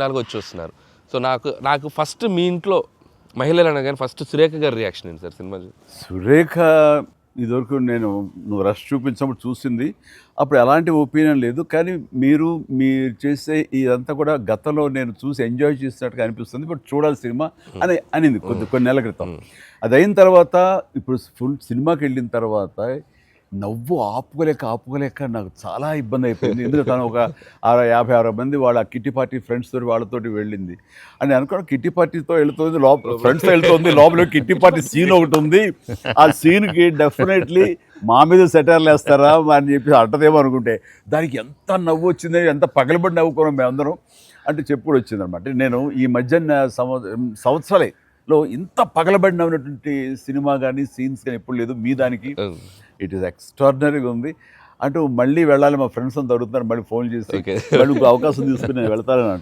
నాలుగు వచ్చి వస్తున్నారు. సో నాకు ఫస్ట్ మీ ఇంట్లో మహిళలు అనగానే ఫస్ట్ సురేఖ గారి రియాక్షన్ ఏంటి సార్ సినిమా? సురేఖ ఇదివరకు నువ్వు రష్ చూపించినప్పుడు చూసింది, అప్పుడు ఎలాంటి ఒపీనియన్ లేదు. కానీ మీరు చేసే ఇదంతా కూడా గతంలో నేను చూసి ఎంజాయ్ చేసినట్టుగా అనిపిస్తుంది, బట్ చూడాలి సినిమా అనింది కొన్ని నెలల క్రితం. అది అయిన తర్వాత ఇప్పుడు ఫుల్ సినిమాకి వెళ్ళిన తర్వాత నవ్వు ఆపుకోలేక నాకు చాలా ఇబ్బంది అయిపోయింది. ఎందుకంటే తను ఒక 50-60 మంది వాళ్ళ కిట్టి పార్టీ ఫ్రెండ్స్ తోటి వాళ్ళతోటి వెళ్ళింది అని అనుకోవడం. కిట్టి పార్టీతో వెళుతుంది, లోపల ఫ్రెండ్స్తో వెళ్తుంది, లోపల కిట్టి పార్టీ సీన్ ఒకటి ఉంది. ఆ సీన్కి డెఫినెట్లీ మా మీద సెటర్లు వేస్తారా అని చెప్పి అంటదేమో అనుకుంటే దానికి ఎంత నవ్వు వచ్చింది, ఎంత పగలబడి నవ్వుకున్నాం మేమందరం అంటే చెప్పుడు వచ్చిందనమాట. నేను ఈ మధ్య సంవత్సరాలలో ఇంత పగలబడి నవ్వినటువంటి సినిమా కానీ సీన్స్ కానీ ఎప్పుడు లేదు. మీ దానికి ఇట్ ఈస్ ఎక్స్ట్రాడినరీగా ఉంది. అంటూ మళ్ళీ వెళ్ళాలి, మా ఫ్రెండ్స్ అంతా అడుగుతున్నారు, మళ్ళీ ఫోన్ చేసి మళ్ళీ అవకాశం తీసుకుని నేను వెళ్తానని